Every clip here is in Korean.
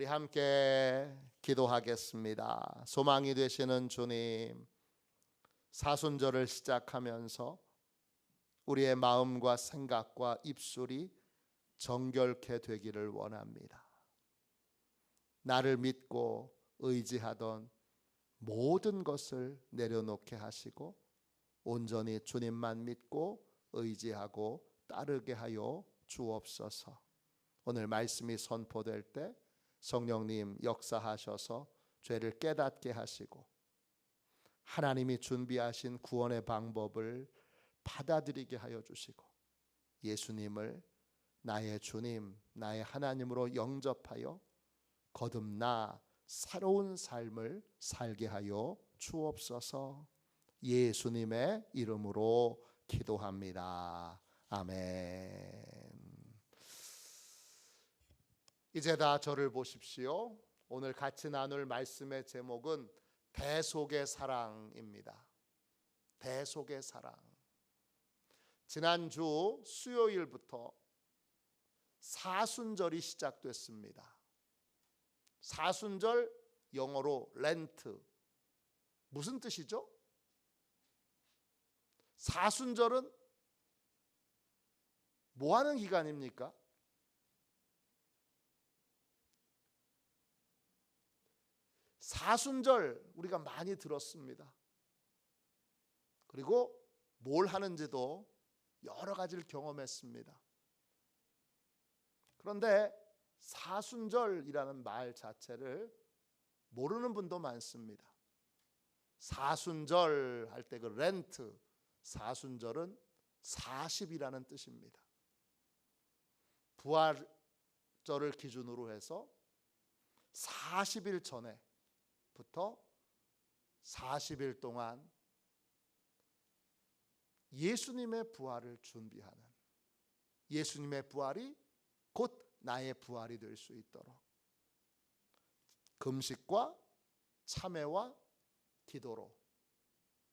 우리 함께 기도하겠습니다. 소망이 되시는 주님, 사순절을 시작하면서 우리의 마음과 생각과 입술이 정결케 되기를 원합니다. 나를 믿고 의지하던 모든 것을 내려놓게 하시고 온전히 주님만 믿고 의지하고 따르게 하여 주옵소서. 오늘 말씀이 선포될 때 성령님 역사하셔서 죄를 깨닫게 하시고 하나님이 준비하신 구원의 방법을 받아들이게 하여 주시고 예수님을 나의 주님, 나의 하나님으로 영접하여 거듭나 새로운 삶을 살게 하여 주옵소서. 예수님의 이름으로 기도합니다. 아멘. 이제 다 저를 보십시오. 오늘 같이 나눌 말씀의 제목은 대속의 사랑입니다. 대속의 사랑. 지난주 수요일부터 사순절이 시작됐습니다. 사순절 영어로 렌트. 무슨 뜻이죠? 사순절은 뭐 하는 기간입니까? 사순절 우리가 많이 들었습니다. 그리고 뭘 하는지도 여러 가지를 경험했습니다. 그런데 사순절이라는 말 자체를 모르는 분도 많습니다. 사순절 할 때 그 렌트, 사순절은 40이라는 뜻입니다. 부활절을 기준으로 해서 40일 전에부터 40일 동안 예수님의 부활을 준비하는, 예수님의 부활이 곧 나의 부활이 될 수 있도록 금식과 참회와 기도로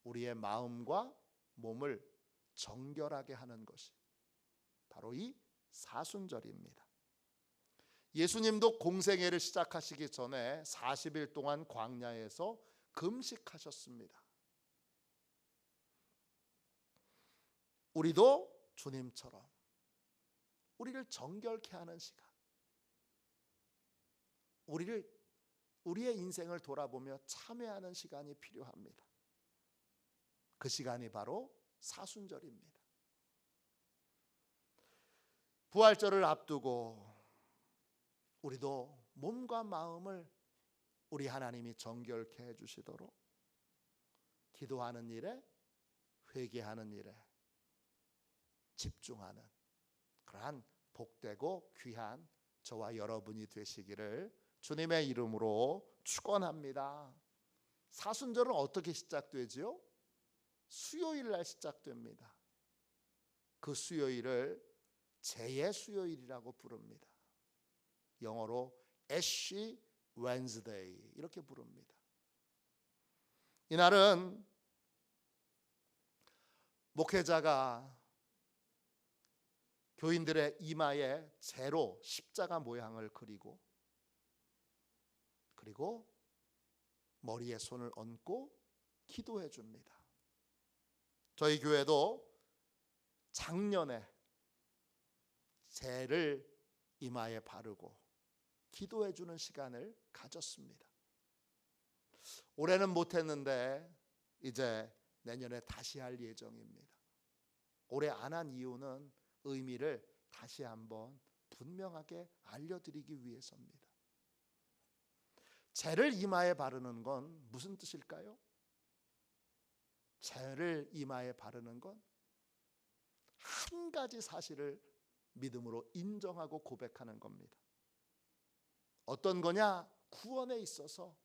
우리의 마음과 몸을 정결하게 하는 것이 바로 이 사순절입니다. 예수님도 공생애를 시작하시기 전에 40일 동안 광야에서 금식하셨습니다. 우리도 주님처럼 우리를 정결케 하는 시간, 우리의 인생을 돌아보며 참회하는 시간이 필요합니다. 그 시간이 바로 사순절입니다. 부활절을 앞두고 우리도 몸과 마음을 우리 하나님이 정결케 해주시도록 기도하는 일에, 회개하는 일에 집중하는 그러한 복되고 귀한 저와 여러분이 되시기를 주님의 이름으로 축원합니다. 사순절은 어떻게 시작되지요? 수요일 날 시작됩니다. 그 수요일을 재의 수요일이라고 부릅니다. 영어로 Ash Wednesday 이렇게 부릅니다. 이날은 목회자가 교인들의 이마에 재로 십자가 모양을 그리고 머리에 손을 얹고 기도해 줍니다. 저희 교회도 작년에 재를 이마에 바르고 기도해 주는 시간을 가졌습니다. 올해는 못했는데 이제 내년에 다시 할 예정입니다. 올해 안 한 이유는 의미를 다시 한번 분명하게 알려드리기 위해서입니다. 재를 이마에 바르는 건 무슨 뜻일까요? 재를 이마에 바르는 건 한 가지 사실을 믿음으로 인정하고 고백하는 겁니다. 어떤 거냐? 구원에 있어서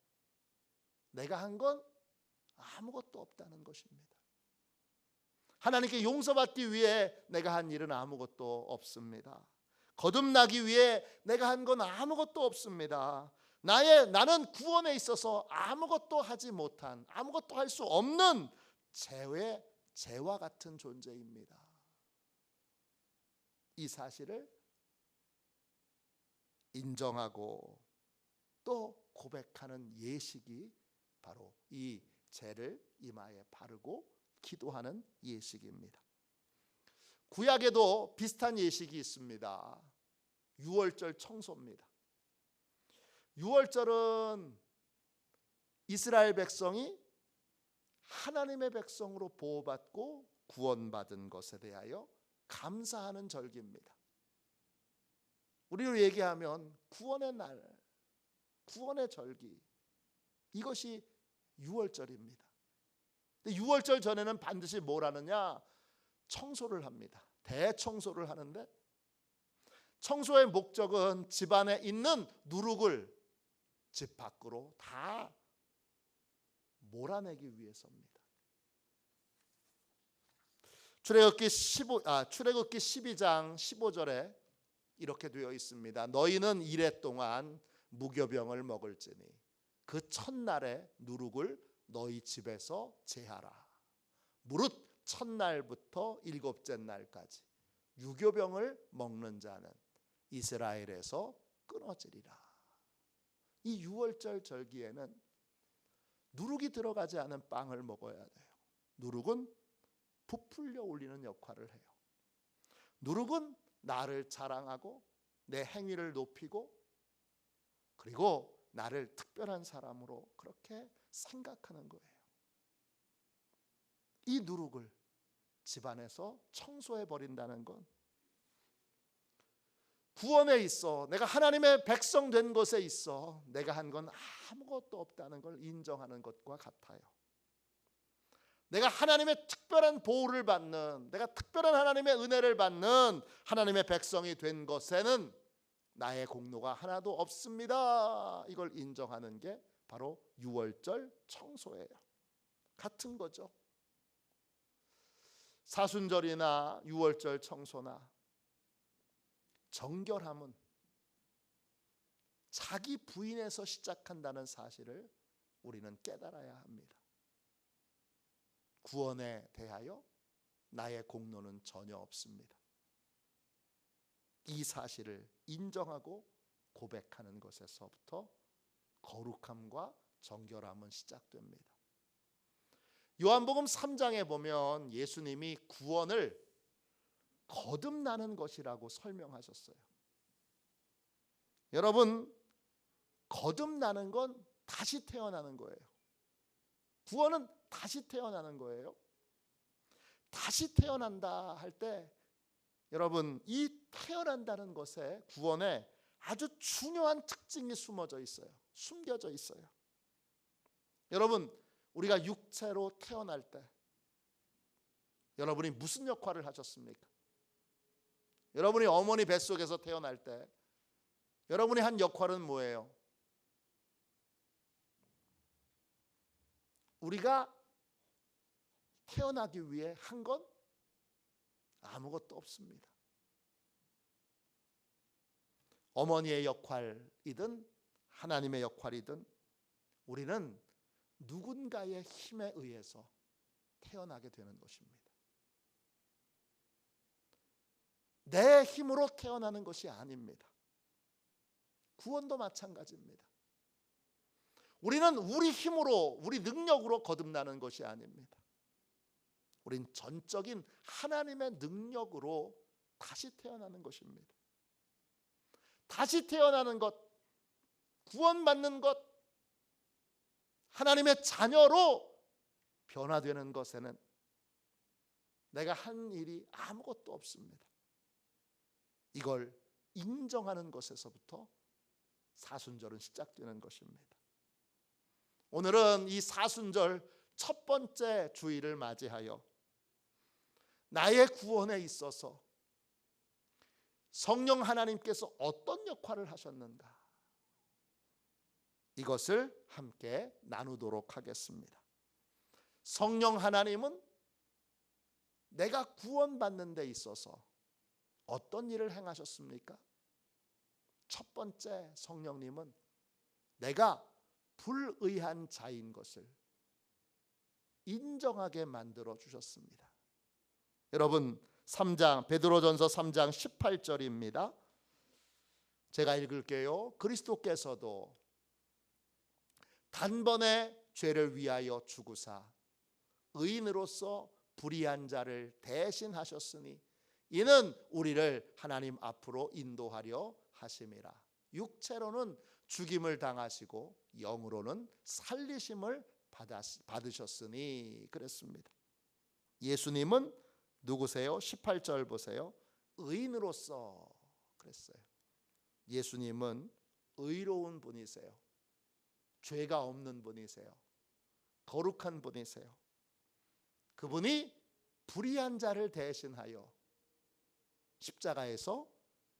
내가 한 건 아무것도 없다는 것입니다. 하나님께 용서받기 위해 내가 한 일은 아무것도 없습니다. 거듭나기 위해 내가 한 건 아무것도 없습니다. 나는 구원에 있어서 아무것도 하지 못한, 아무것도 할 수 없는 재와 같은 존재입니다. 이 사실을 인정하고 또 고백하는 예식이 바로 이 제를 이마에 바르고 기도하는 예식입니다. 구약에도 비슷한 예식이 있습니다. 유월절 청소입니다. 유월절은 이스라엘 백성이 하나님의 백성으로 보호받고 구원받은 것에 대하여 감사하는 절기입니다. 우리로 얘기하면 구원의 날, 구원의 절기, 이것이 유월절입니다. 근데 유월절 전에는 반드시 뭘 하느냐? 청소를 합니다. 대청소를 하는데, 청소의 목적은 집안에 있는 누룩을 집 밖으로 다 몰아내기 위해서입니다. 출애굽기 12장 15절에 이렇게 되어 있습니다. 너희는 이레 동안 무교병을 먹을지니 그 첫날에 누룩을 너희 집에서 제하라. 무릇 첫날부터 일곱째 날까지 유교병을 먹는 자는 이스라엘에서 끊어지리라. 이 유월절 절기에는 누룩이 들어가지 않은 빵을 먹어야 돼요. 누룩은 부풀려 올리는 역할을 해요. 누룩은 나를 자랑하고 내 행위를 높이고, 그리고 나를 특별한 사람으로 그렇게 생각하는 거예요. 이 누룩을 집안에서 청소해 버린다는 건 구원에 있어, 내가 하나님의 백성 된 것에 있어 내가 한 건 아무것도 없다는 걸 인정하는 것과 같아요. 내가 하나님의 특별한 보호를 받는, 내가 특별한 하나님의 은혜를 받는 하나님의 백성이 된 것에는 나의 공로가 하나도 없습니다. 이걸 인정하는 게 바로 유월절 청소예요. 같은 거죠. 사순절이나 유월절 청소나 정결함은 자기 부인에서 시작한다는 사실을 우리는 깨달아야 합니다. 구원에 대하여 나의 공로는 전혀 없습니다. 이 사실을 인정하고 고백하는 것에서부터 거룩함과 정결함은 시작됩니다. 요한복음 3장에 보면 예수님이 구원을 거듭나는 것이라고 설명하셨어요. 여러분, 거듭나는 건 다시 태어나는 거예요. 구원은 다시 태어나는 거예요. 다시 태어난다 할 때 여러분, 이 태어난다는 것에, 구원에 아주 중요한 특징이 숨어져 있어요. 숨겨져 있어요. 여러분, 우리가 육체로 태어날 때 여러분이 무슨 역할을 하셨습니까? 여러분이 어머니 뱃속에서 태어날 때 여러분이 한 역할은 뭐예요? 우리가 태어나기 위해 한 건 아무것도 없습니다. 어머니의 역할이든 하나님의 역할이든 우리는 누군가의 힘에 의해서 태어나게 되는 것입니다. 내 힘으로 태어나는 것이 아닙니다. 구원도 마찬가지입니다. 우리는 우리 힘으로, 우리 능력으로 거듭나는 것이 아닙니다. 우린 전적인 하나님의 능력으로 다시 태어나는 것입니다. 다시 태어나는 것, 구원받는 것, 하나님의 자녀로 변화되는 것에는 내가 한 일이 아무것도 없습니다. 이걸 인정하는 것에서부터 사순절은 시작되는 것입니다. 오늘은 이 사순절 첫 번째 주일을 맞이하여 나의 구원에 있어서 성령 하나님께서 어떤 역할을 하셨는가, 이것을 함께 나누도록 하겠습니다. 성령 하나님은 내가 구원받는 데 있어서 어떤 일을 행하셨습니까? 첫 번째, 성령님은 내가 불의한 자인 것을 인정하게 만들어 주셨습니다. 여러분, 3장 베드로전서 3장 18절입니다. 제가 읽을게요. 그리스도께서도 단번에 죄를 위하여 죽으사 의인으로서 불의한 자를 대신하셨으니 이는 우리를 하나님 앞으로 인도하려 하심이라. 육체로는 죽임을 당하시고 영으로는 살리심을 받으셨으니 그랬습니다. 예수님은 누구세요? 18절 보세요. 의인으로서 그랬어요. 예수님은 의로운 분이세요. 죄가 없는 분이세요. 거룩한 분이세요. 그분이 불의한 자를 대신하여 십자가에서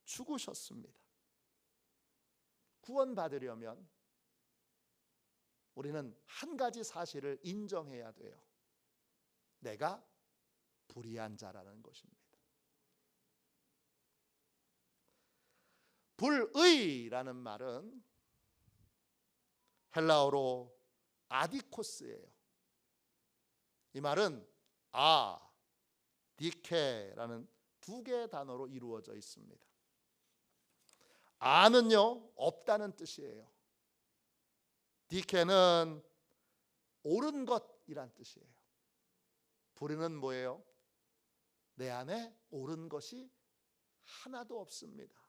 죽으셨습니다. 구원받으려면 우리는 한 가지 사실을 인정해야 돼요. 내가 불의한 자라는 것입니다. 불의라는 말은 헬라어로 아디코스예요. 이 말은 디케라는 두 개의 단어로 이루어져 있습니다. 아는요, 없다는 뜻이에요. 디케는 옳은 것이란 뜻이에요. 불의는 뭐예요? 내 안에 옳은 것이 하나도 없습니다.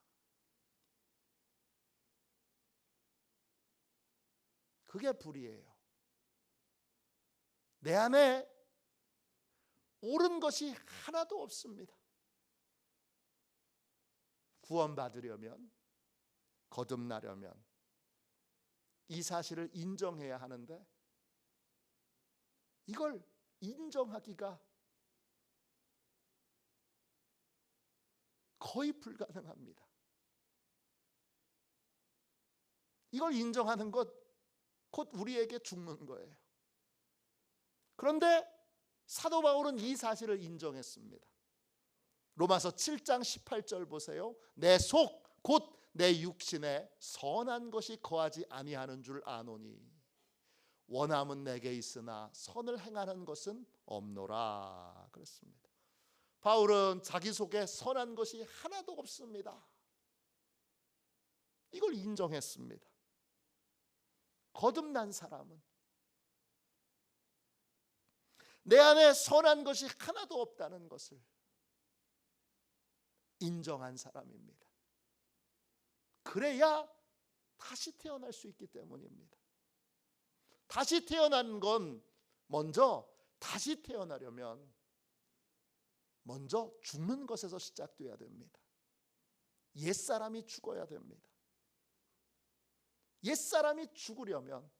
그게 불의예요. 내 안에 옳은 것이 하나도 없습니다. 구원받으려면, 거듭나려면 이 사실을 인정해야 하는데 이걸 인정하기가 거의 불가능합니다. 이걸 인정하는 것 곧 우리에게 죽는 거예요. 그런데 사도 바울은 이 사실을 인정했습니다. 로마서 7장 18절 보세요. 내 속 곧 내 육신에 선한 것이 거하지 아니하는 줄 아노니 원함은 내게 있으나 선을 행하는 것은 없노라 그랬습니다. 바울은 자기 속에 선한 것이 하나도 없습니다. 이걸 인정했습니다. 거듭난 사람은 내 안에 선한 것이 하나도 없다는 것을 인정한 사람입니다. 그래야 다시 태어날 수 있기 때문입니다. 다시 태어난 건 먼저 다시 태어나려면 먼저 죽는 것에서 시작돼야 됩니다. 옛사람이 죽어야 됩니다. 옛사람이 죽으려면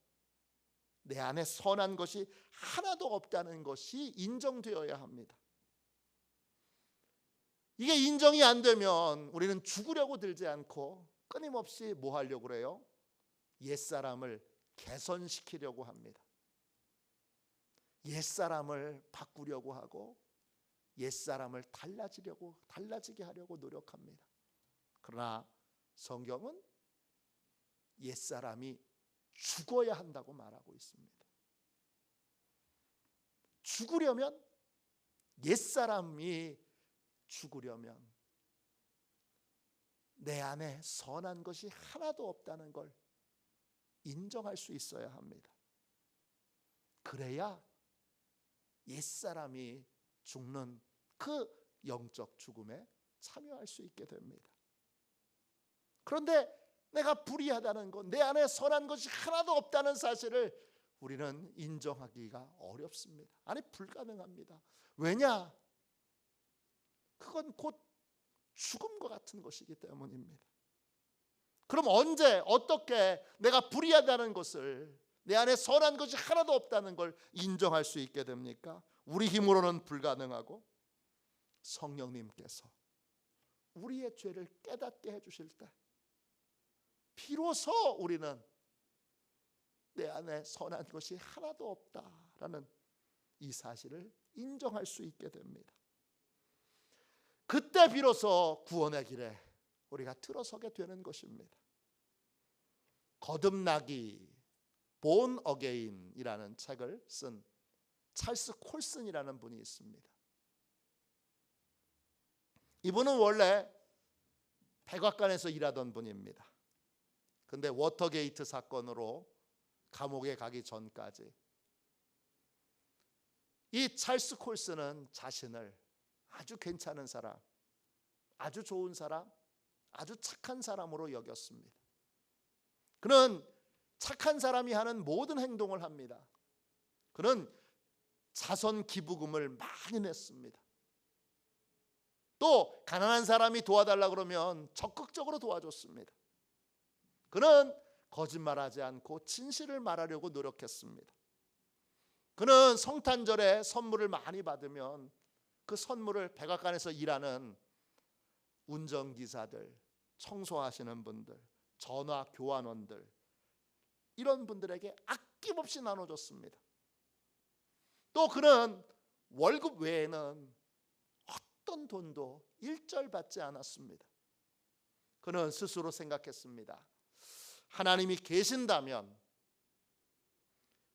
내 안에 선한 것이 하나도 없다는 것이 인정되어야 합니다. 이게 인정이 안 되면 우리는 죽으려고 들지 않고 끊임없이 뭐 하려고 그래요? 옛사람을 개선시키려고 합니다. 옛사람을 바꾸려고 하고 옛사람을 달라지게 하려고 노력합니다. 그러나 성경은 옛사람이 죽어야 한다고 말하고 있습니다. 죽으려면 옛사람이 죽으려면 내 안에 선한 것이 하나도 없다는 걸 인정할 수 있어야 합니다. 그래야 옛사람이 죽는 그 영적 죽음에 참여할 수 있게 됩니다. 그런데 내가 불의하다는 것, 내 안에 선한 것이 하나도 없다는 사실을 우리는 인정하기가 어렵습니다. 아니 불가능합니다. 왜냐? 그건 곧 죽음과 같은 것이기 때문입니다. 그럼 언제 어떻게 내가 불의하다는 것을, 내 안에 선한 것이 하나도 없다는 걸 인정할 수 있게 됩니까? 우리 힘으로는 불가능하고 성령님께서 우리의 죄를 깨닫게 해주실 때 비로소 우리는 내 안에 선한 것이 하나도 없다라는 이 사실을 인정할 수 있게 됩니다. 그때 비로소 구원의 길에 우리가 들어서게 되는 것입니다. 거듭나기, Born Again이라는 책을 쓴 찰스 콜슨이라는 분이 있습니다. 이분은 원래 백악관에서 일하던 분입니다. 근데 워터게이트 사건으로 감옥에 가기 전까지 이 찰스 콜스는 자신을 아주 괜찮은 사람, 아주 좋은 사람, 아주 착한 사람으로 여겼습니다. 그는 착한 사람이 하는 모든 행동을 합니다. 그는 자선 기부금을 많이 냈습니다. 또 가난한 사람이 도와달라고 그러면 적극적으로 도와줬습니다. 그는 거짓말하지 않고 진실을 말하려고 노력했습니다. 그는 성탄절에 선물을 많이 받으면 그 선물을 백악관에서 일하는 운전기사들, 청소하시는 분들, 전화 교환원들, 이런 분들에게 아낌없이 나눠줬습니다. 또 그는 월급 외에는 어떤 돈도 일절 받지 않았습니다. 그는 스스로 생각했습니다. 하나님이 계신다면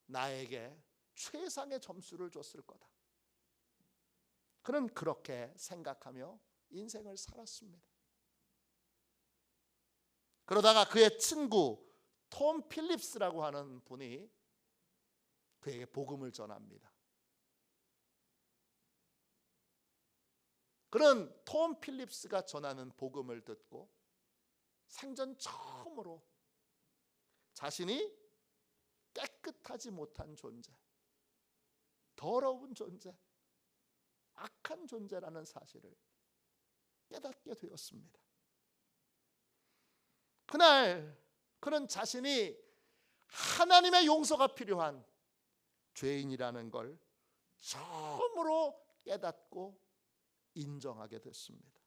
나에게 최상의 점수를 줬을 거다. 그는 그렇게 생각하며 인생을 살았습니다. 그러다가 그의 친구 톰 필립스라고 하는 분이 그에게 복음을 전합니다. 그는 톰 필립스가 전하는 복음을 듣고 생전 처음으로 자신이 깨끗하지 못한 존재, 더러운 존재, 악한 존재라는 사실을 깨닫게 되었습니다. 그날 그는 자신이 하나님의 용서가 필요한 죄인이라는 걸 처음으로 깨닫고 인정하게 됐습니다.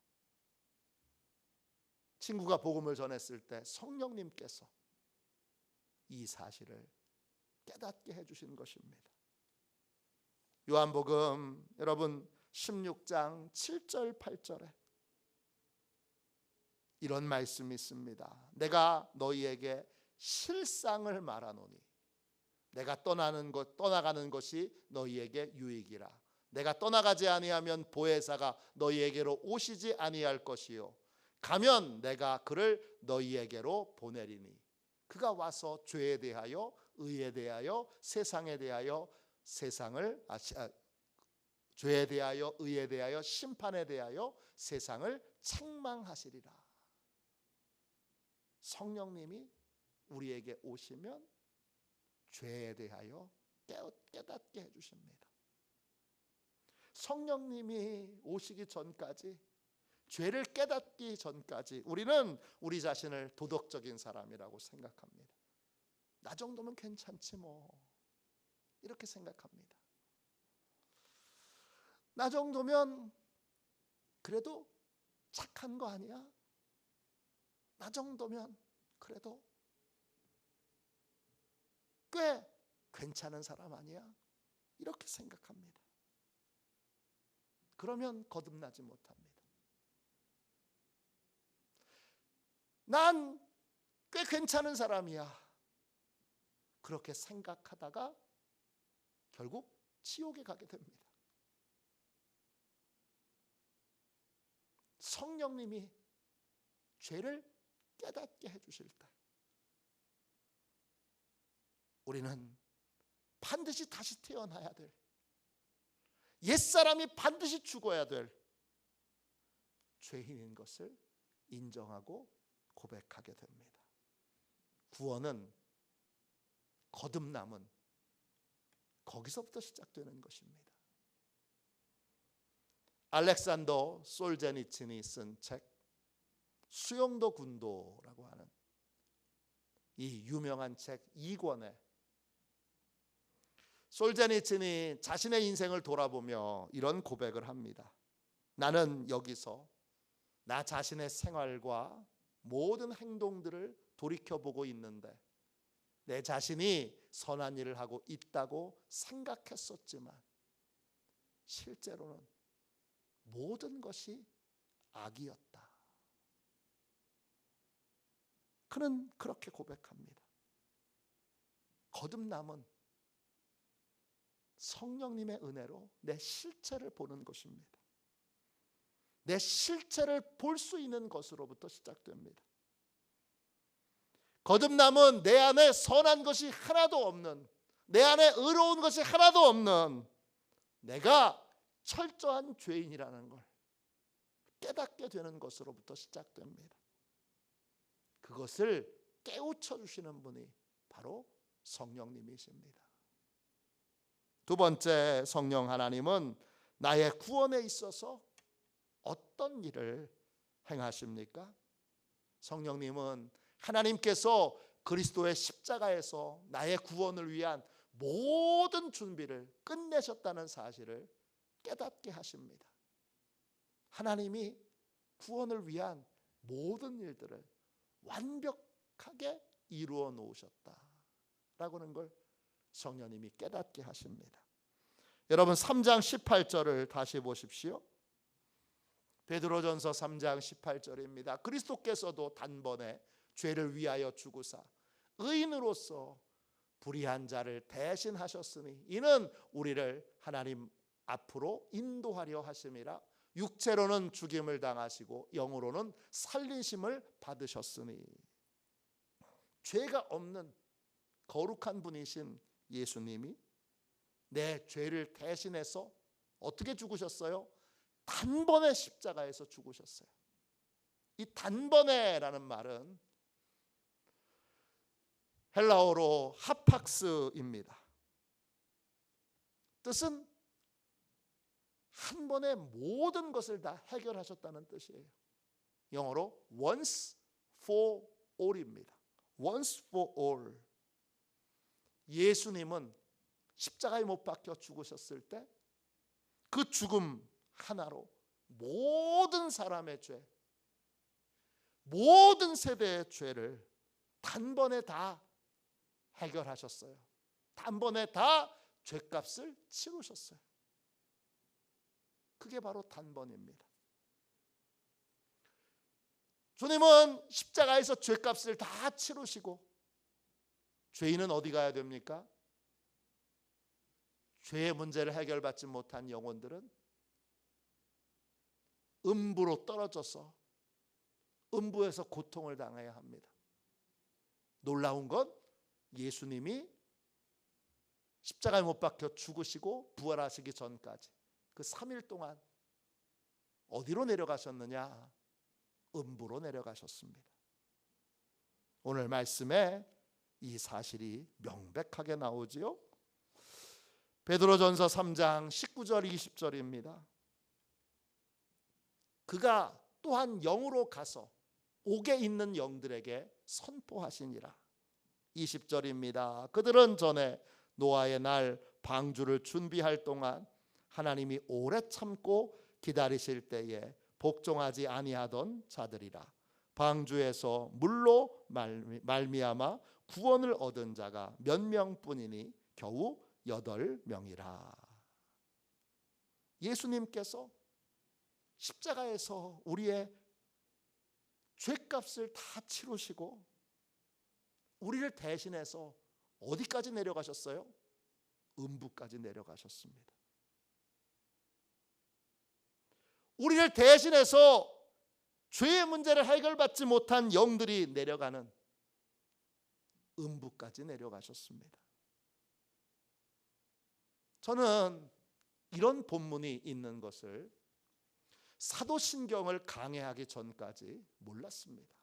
친구가 복음을 전했을 때 성령님께서 이 사실을 깨닫게 해주신 것입니다. 요한복음 여러분 16장 7절 8절에 이런 말씀이 있습니다. 내가 너희에게 실상을 말하노니 내가 떠나가는 것이 너희에게 유익이라. 내가 떠나가지 아니하면 보혜사가 너희에게로 오시지 아니할 것이요 가면 내가 그를 너희에게로 보내리니 그가 와서 죄에 대하여 의에 대하여 세상에 대하여 죄에 대하여 의에 대하여 심판에 대하여 세상을 책망하시리라. 성령님이 우리에게 오시면 죄에 대하여 깨닫게 해주십니다. 성령님이 오시기 전까지, 죄를 깨닫기 전까지 우리는 우리 자신을 도덕적인 사람이라고 생각합니다. 나 정도면 괜찮지 뭐, 이렇게 생각합니다. 나 정도면 그래도 착한 거 아니야? 나 정도면 그래도 꽤 괜찮은 사람 아니야? 이렇게 생각합니다. 그러면 거듭나지 못합니다. 난 꽤 괜찮은 사람이야. 그렇게 생각하다가 결국 지옥에 가게 됩니다. 성령님이 죄를 깨닫게 해주실 때 우리는 반드시 다시 태어나야 될, 옛사람이 반드시 죽어야 될 죄인인 것을 인정하고 고백하게 됩니다. 구원은, 거듭남은 거기서부터 시작되는 것입니다. 알렉산더 솔제니친이 쓴 책 수용도 군도라고 하는 이 유명한 책 2권에 솔제니친이 자신의 인생을 돌아보며 이런 고백을 합니다. 나는 여기서 나 자신의 생활과 모든 행동들을 돌이켜보고 있는데 내 자신이 선한 일을 하고 있다고 생각했었지만 실제로는 모든 것이 악이었다. 그는 그렇게 고백합니다. 거듭남은 성령님의 은혜로 내 실체를 보는 것입니다. 내 실체를 볼 수 있는 것으로부터 시작됩니다. 거듭남은 내 안에 선한 것이 하나도 없는, 내 안에 의로운 것이 하나도 없는 내가 철저한 죄인이라는 걸 깨닫게 되는 것으로부터 시작됩니다. 그것을 깨우쳐 주시는 분이 바로 성령님이십니다. 두 번째, 성령 하나님은 나의 구원에 있어서 어떤 일을 행하십니까? 성령님은 하나님께서 그리스도의 십자가에서 나의 구원을 위한 모든 준비를 끝내셨다는 사실을 깨닫게 하십니다. 하나님이 구원을 위한 모든 일들을 완벽하게 이루어 놓으셨다라고 하는 걸 성령님이 깨닫게 하십니다. 여러분 3장 18절을 다시 보십시오. 베드로전서 3장 18절입니다. 그리스도께서도 단번에 죄를 위하여 죽으사 의인으로서 불의한 자를 대신하셨으니 이는 우리를 하나님 앞으로 인도하려 하심이라. 육체로는 죽임을 당하시고 영으로는 살리심을 받으셨으니. 죄가 없는 거룩한 분이신 예수님이 내 죄를 대신해서 어떻게 죽으셨어요? 단번에 십자가에서 죽으셨어요. 이 단번에라는 말은 헬라어로 하팍스입니다. 뜻은 한 번에 모든 것을 다 해결하셨다는 뜻이에요. 영어로 once for all입니다. once for all. 예수님은 십자가에 못 박혀 죽으셨을 때 그 죽음 하나로 모든 사람의 죄, 모든 세대의 죄를 단번에 다 해결하셨어요. 단번에 다 죄값을 치르셨어요. 그게 바로 단번입니다. 주님은 십자가에서 죄값을 다 치르시고 죄인은 어디 가야 됩니까? 죄의 문제를 해결받지 못한 영혼들은 음부로 떨어져서 음부에서 고통을 당해야 합니다. 놀라운 건 예수님이 십자가에 못 박혀 죽으시고 부활하시기 전까지 그 3일 동안 어디로 내려가셨느냐? 음부로 내려가셨습니다. 오늘 말씀에 이 사실이 명백하게 나오지요. 베드로전서 3장 19절 20절입니다. 그가 또한 영으로 가서 옥에 있는 영들에게 선포하시니라. 20절입니다. 그들은 전에 노아의 날 방주를 준비할 동안 하나님이 오래 참고 기다리실 때에 복종하지 아니하던 자들이라. 방주에서 물로 말미암아 구원을 얻은 자가 몇 명뿐이니 겨우 8명이라. 예수님께서 십자가에서 우리의 죄값을 다 치르시고 우리를 대신해서 어디까지 내려가셨어요? 음부까지 내려가셨습니다. 우리를 대신해서 죄의 문제를 해결받지 못한 영들이 내려가는 음부까지 내려가셨습니다. 저는 이런 본문이 있는 것을 사도신경을 강해하기 전까지 몰랐습니다.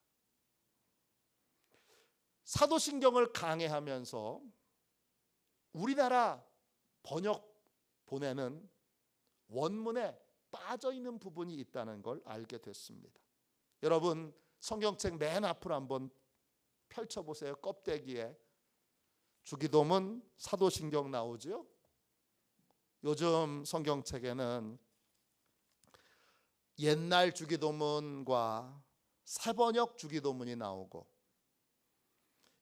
사도신경을 강해하면서 우리나라 번역본에는 원문에 빠져있는 부분이 있다는 걸 알게 됐습니다. 여러분 성경책 맨 앞으로 한번 펼쳐보세요. 껍데기에 주기도문 사도신경 나오죠. 요즘 성경책에는 옛날 주기도문과 새번역 주기도문이 나오고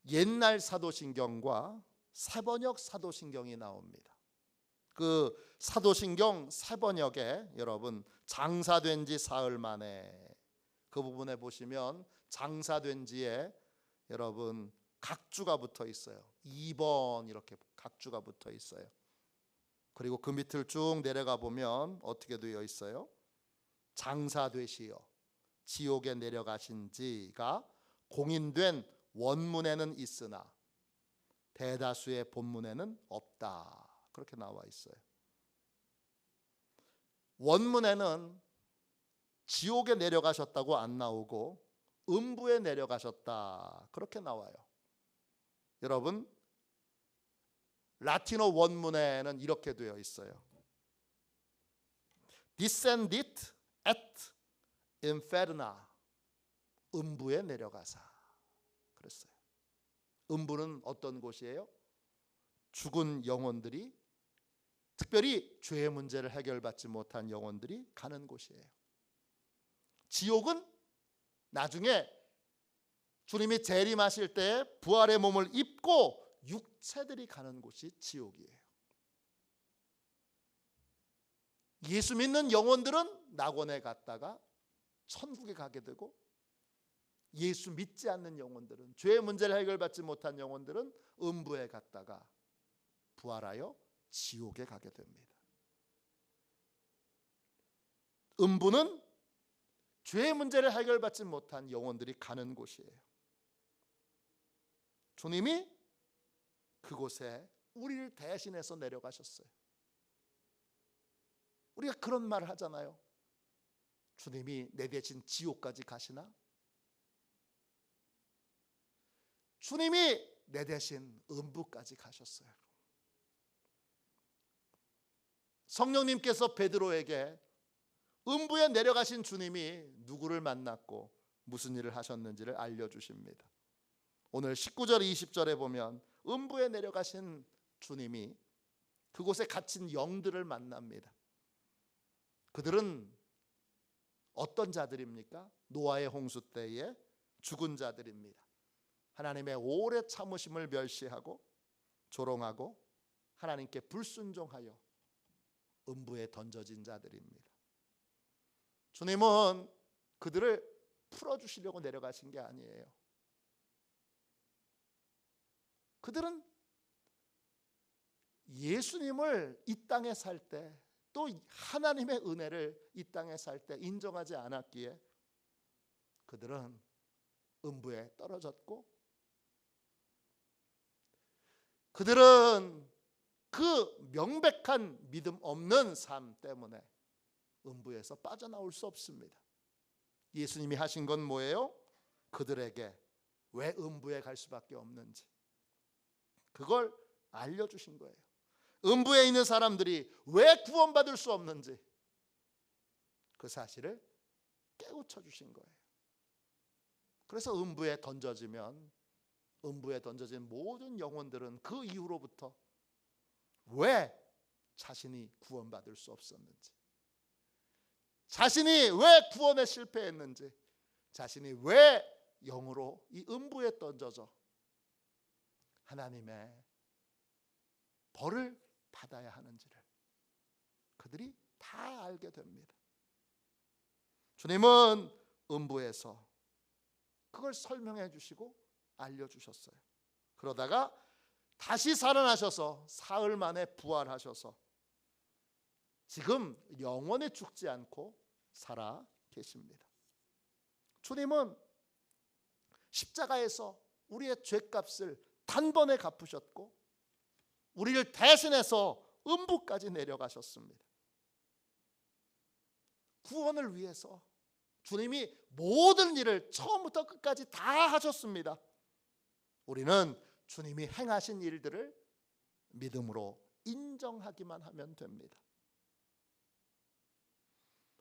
옛날 사도신경과 새번역 사도신경이 나옵니다. 그 사도신경 새번역에 여러분 장사된 지 사흘 만에 그 부분에 보시면 장사된 지에 여러분 각주가 붙어 있어요. 2번 이렇게 각주가 붙어 있어요. 그리고 그 밑을 쭉 내려가 보면 어떻게 되어 있어요? 장사되시어 지옥에 내려가신 지가 공인된 원문에는 있으나 대다수의 본문에는 없다. 그렇게 나와 있어요. 원문에는 지옥에 내려가셨다고 안 나오고 음부에 내려가셨다 그렇게 나와요. 여러분, 라틴어 원문에는 이렇게 되어 있어요. Descendit et inferna, 음부에 내려가사 그랬어요. 음부는 어떤 곳이에요? 죽은 영혼들이, 특별히 죄의 문제를 해결받지 못한 영혼들이 가는 곳이에요. 지옥은 나중에 주님이 재림하실 때 부활의 몸을 입고 육체들이 가는 곳이 지옥이에요. 예수 믿는 영혼들은 낙원에 갔다가 천국에 가게 되고, 예수 믿지 않는 영혼들은, 죄의 문제를 해결받지 못한 영혼들은 음부에 갔다가 부활하여 지옥에 가게 됩니다. 음부는 죄의 문제를 해결받지 못한 영혼들이 가는 곳이에요. 주님이 그곳에 우리를 대신해서 내려가셨어요. 우리가 그런 말을 하잖아요. 주님이 내 대신 지옥까지 가시나? 주님이 내 대신 음부까지 가셨어요. 성령님께서 베드로에게 음부에 내려가신 주님이 누구를 만났고 무슨 일을 하셨는지를 알려주십니다. 오늘 19절 20절에 보면 음부에 내려가신 주님이 그곳에 갇힌 영들을 만납니다. 그들은 어떤 자들입니까? 노아의 홍수 때에 죽은 자들입니다. 하나님의 오래 참으심을 멸시하고 조롱하고 하나님께 불순종하여 음부에 던져진 자들입니다. 주님은 그들을 풀어주시려고 내려가신 게 아니에요. 그들은 예수님을 이 땅에 살 때, 또 하나님의 은혜를 이 땅에 살 때 인정하지 않았기에 그들은 음부에 떨어졌고, 그들은 그 명백한 믿음 없는 삶 때문에 음부에서 빠져나올 수 없습니다. 예수님이 하신 건 뭐예요? 그들에게 왜 음부에 갈 수밖에 없는지 그걸 알려주신 거예요. 음부에 있는 사람들이 왜 구원받을 수 없는지 그 사실을 깨우쳐 주신 거예요. 그래서 음부에 던져진 모든 영혼들은 그 이후로부터 왜 자신이 구원받을 수 없었는지, 자신이 왜 구원에 실패했는지, 자신이 왜 영으로 이 음부에 던져져 하나님의 벌을 받아야 하는지를 그들이 다 알게 됩니다. 주님은 음부에서 그걸 설명해 주시고 알려주셨어요. 그러다가 다시 살아나셔서 사흘 만에 부활하셔서 지금 영원히 죽지 않고 살아 계십니다. 주님은 십자가에서 우리의 죄값을 단번에 갚으셨고 우리를 대신해서 음부까지 내려가셨습니다. 구원을 위해서 주님이 모든 일을 처음부터 끝까지 다 하셨습니다. 우리는 주님이 행하신 일들을 믿음으로 인정하기만 하면 됩니다.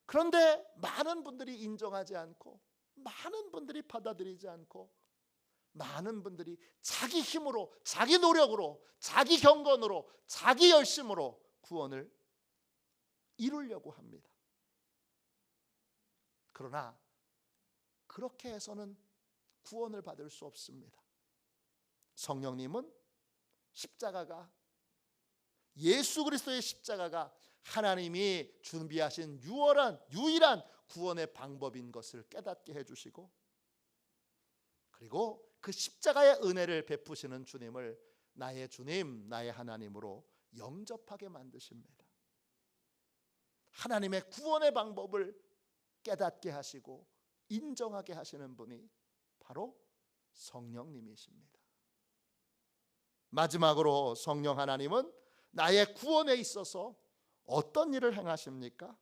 그런데 많은 분들이 인정하지 않고, 많은 분들이 받아들이지 않고, 많은 분들이 자기 힘으로, 자기 노력으로, 자기 경건으로, 자기 열심으로 구원을 이루려고 합니다. 그러나 그렇게 해서는 구원을 받을 수 없습니다. 성령님은 십자가가, 예수 그리스도의 십자가가 하나님이 준비하신 유일한 구원의 방법인 것을 깨닫게 해주시고, 그리고 그 십자가의 은혜를 베푸시는 주님을 나의 주님, 나의 하나님으로 영접하게 만드십니다. 하나님의 구원의 방법을 깨닫게 하시고 인정하게 하시는 분이 바로 성령님이십니다. 마지막으로 성령 하나님은 나의 구원에 있어서 어떤 일을 행하십니까?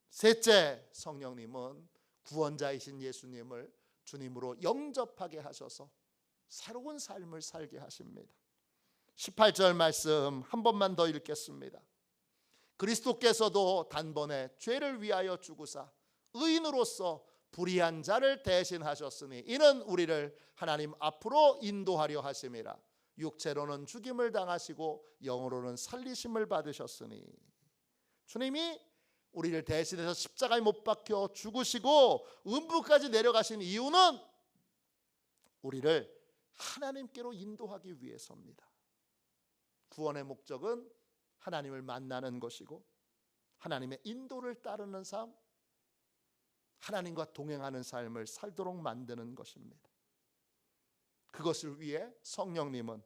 셋째, 성령님은 구원자이신 예수님을 주님으로 영접하게 하셔서 새로운 삶을 살게 하십니다. 18절 말씀 한 번만 더 읽겠습니다. 그리스도께서도 단번에 죄를 위하여 죽으사 의인으로서 불의한 자를 대신하셨으니 이는 우리를 하나님 앞으로 인도하려 하심이라. 육체로는 죽임을 당하시고 영으로는 살리심을 받으셨으니, 주님이 우리를 대신해서 십자가에 못 박혀 죽으시고 음부까지 내려가신 이유는 우리를 하나님께로 인도하기 위해서입니다. 구원의 목적은 하나님을 만나는 것이고 하나님의 인도를 따르는 삶, 하나님과 동행하는 삶을 살도록 만드는 것입니다. 그것을 위해 성령님은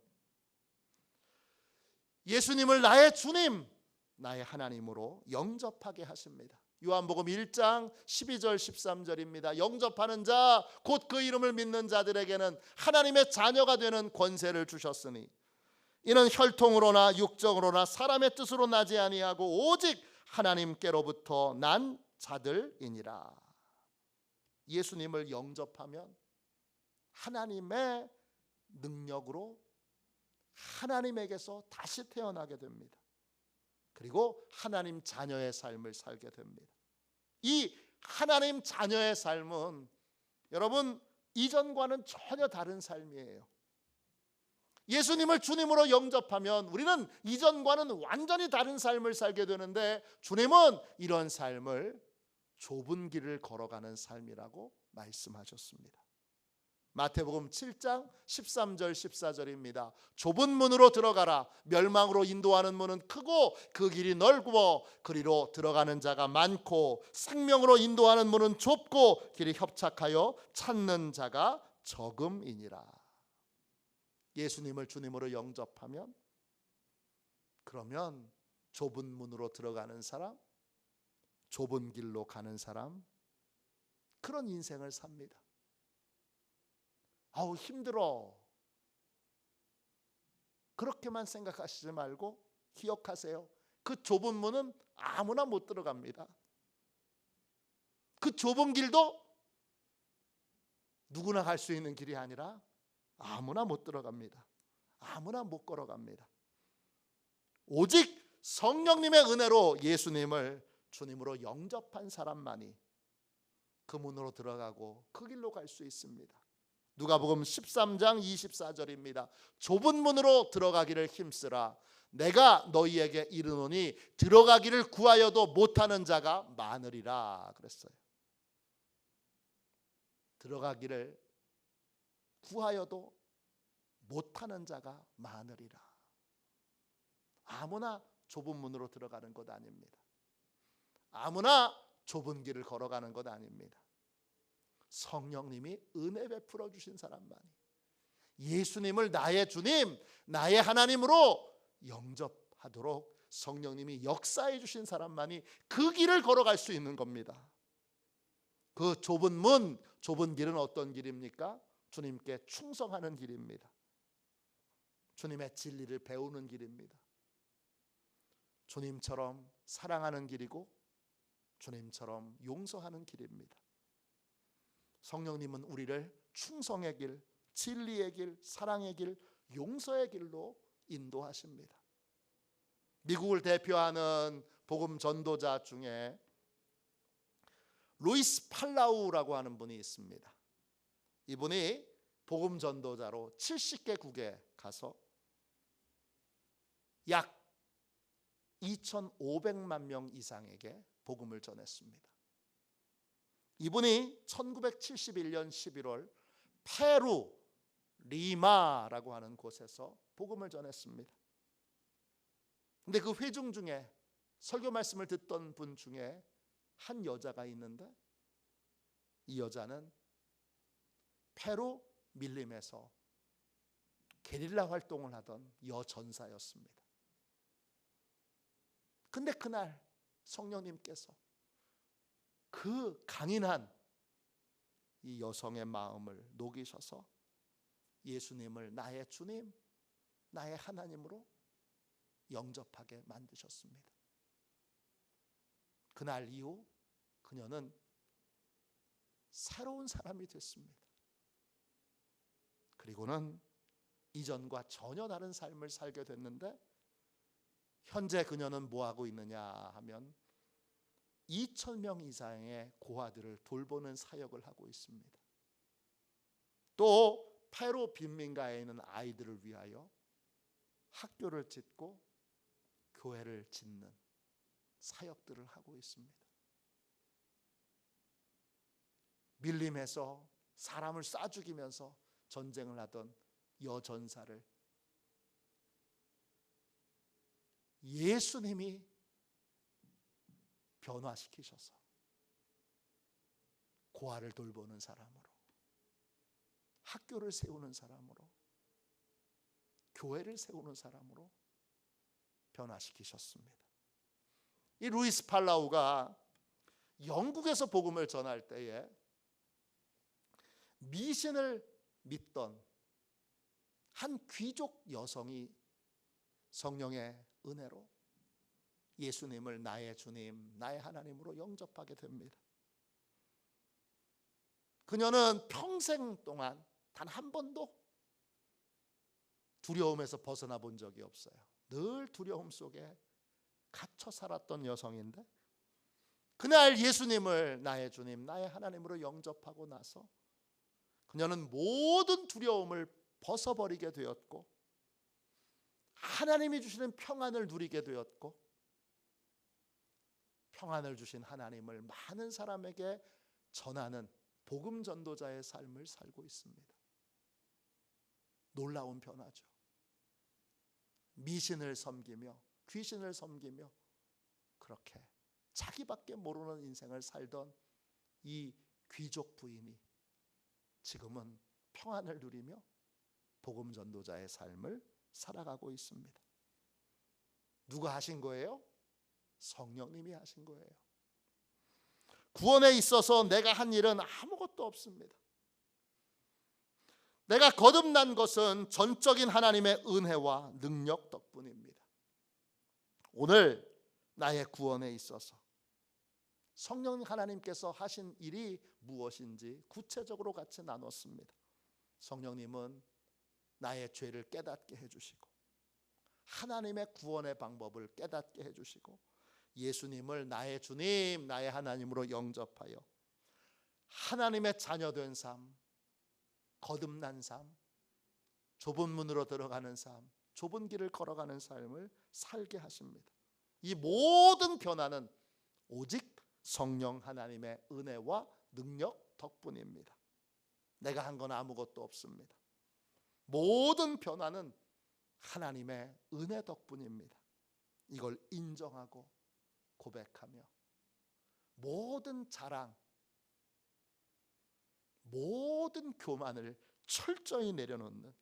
예수님을 나의 주님, 나의 하나님으로 영접하게 하십니다. 요한복음 1장 12절 13절입니다. 영접하는 자 곧 그 이름을 믿는 자들에게는 하나님의 자녀가 되는 권세를 주셨으니 이는 혈통으로나 육정으로나 사람의 뜻으로 나지 아니하고 오직 하나님께로부터 난 자들이니라. 예수님을 영접하면 하나님의 능력으로 하나님에게서 다시 태어나게 됩니다. 그리고 하나님 자녀의 삶을 살게 됩니다. 이 하나님 자녀의 삶은 여러분 이전과는 전혀 다른 삶이에요. 예수님을 주님으로 영접하면 우리는 이전과는 완전히 다른 삶을 살게 되는데, 주님은 이런 삶을 좁은 길을 걸어가는 삶이라고 말씀하셨습니다. 마태복음 7장 13절 14절입니다. 좁은 문으로 들어가라. 멸망으로 인도하는 문은 크고 그 길이 넓고 그리로 들어가는 자가 많고 생명으로 인도하는 문은 좁고 길이 협착하여 찾는 자가 적음이니라. 예수님을 주님으로 영접하면 그러면 좁은 문으로 들어가는 사람, 좁은 길로 가는 사람, 그런 인생을 삽니다. 아우 힘들어, 그렇게만 생각하시지 말고 기억하세요. 그 좁은 문은 아무나 못 들어갑니다. 그 좁은 길도 누구나 갈 수 있는 길이 아니라 아무나 못 들어갑니다. 아무나 못 걸어갑니다. 오직 성령님의 은혜로 예수님을 주님으로 영접한 사람만이 그 문으로 들어가고 그 길로 갈 수 있습니다. 누가복음 13장 24절입니다. 좁은 문으로 들어가기를 힘쓰라. 내가 너희에게 이르노니 들어가기를 구하여도 못하는 자가 많으리라 그랬어요. 들어가기를 구하여도 못하는 자가 많으리라. 아무나 좁은 문으로 들어가는 것 아닙니다. 아무나 좁은 길을 걸어가는 것 아닙니다. 성령님이 은혜 베풀어 주신 사람만이, 예수님을 나의 주님, 나의 하나님으로 영접하도록 성령님이 역사해 주신 사람만이 그 길을 걸어갈 수 있는 겁니다. 그 좁은 문, 좁은 길은 어떤 길입니까? 주님께 충성하는 길입니다. 주님의 진리를 배우는 길입니다. 주님처럼 사랑하는 길이고 주님처럼 용서하는 길입니다. 성령님은 우리를 충성의 길, 진리의 길, 사랑의 길, 용서의 길로 인도하십니다. 미국을 대표하는 복음 전도자 중에 루이스 팔라우라고 하는 분이 있습니다. 이분이 복음 전도자로 70개국에 가서 약 2,500만 명 이상에게 복음을 전했습니다. 이분이 1971년 11월 페루 리마라고 하는 곳에서 복음을 전했습니다. 근데 그 회중 중에 설교 말씀을 듣던 분 중에 한 여자가 있는데, 이 여자는 페루 밀림에서 게릴라 활동을 하던 여전사였습니다. 근데 그날 성령님께서 그 강인한 이 여성의 마음을 녹이셔서 예수님을 나의 주님, 나의 하나님으로 영접하게 만드셨습니다. 그날 이후 그녀는 새로운 사람이 됐습니다. 그리고는 이전과 전혀 다른 삶을 살게 됐는데, 현재 그녀는 뭐하고 있느냐 하면 2,000명 이상의 고아들을 돌보는 사역을 하고 있습니다. 또 페루 빈민가에 있는 아이들을 위하여 학교를 짓고 교회를 짓는 사역들을 하고 있습니다. 밀림에서 사람을 쏴 죽이면서 전쟁을 하던 여전사를 예수님이 변화시키셔서 고아를 돌보는 사람으로, 학교를 세우는 사람으로, 교회를 세우는 사람으로 변화시키셨습니다. 이 루이스 팔라우가 영국에서 복음을 전할 때에 미신을 믿던 한 귀족 여성이 성령의 은혜로 예수님을 나의 주님, 나의 하나님으로 영접하게 됩니다. 그녀는 평생 동안 단 한 번도 두려움에서 벗어나 본 적이 없어요. 늘 두려움 속에 갇혀 살았던 여성인데, 그날 예수님을 나의 주님, 나의 하나님으로 영접하고 나서 그녀는 모든 두려움을 벗어버리게 되었고, 하나님이 주시는 평안을 누리게 되었고, 평안을 주신 하나님을 많은 사람에게 전하는 복음 전도자의 삶을 살고 있습니다. 놀라운 변화죠. 미신을 섬기며 귀신을 섬기며 그렇게 자기밖에 모르는 인생을 살던 이 귀족 부인이 지금은 평안을 누리며 복음 전도자의 삶을 살아가고 있습니다. 누가 하신 거예요? 성령님이 하신 거예요. 구원에 있어서 내가 한 일은 아무것도 없습니다. 내가 거듭난 것은 전적인 하나님의 은혜와 능력 덕분입니다. 오늘 나의 구원에 있어서 성령 하나님께서 하신 일이 무엇인지 구체적으로 같이 나눴습니다. 성령님은 나의 죄를 깨닫게 해주시고, 하나님의 구원의 방법을 깨닫게 해주시고, 예수님을 나의 주님, 나의 하나님으로 영접하여 하나님의 자녀된 삶, 거듭난 삶, 좁은 문으로 들어가는 삶, 좁은 길을 걸어가는 삶을 살게 하십니다. 이 모든 변화는 오직 성령 하나님의 은혜와 능력 덕분입니다. 내가 한 건 아무것도 없습니다. 모든 변화는 하나님의 은혜 덕분입니다. 이걸 인정하고 고백하며 모든 자랑, 모든 교만을 철저히 내려놓는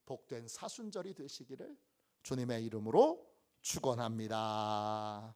복된 사순절이 되시기를 주님의 이름으로 축원합니다.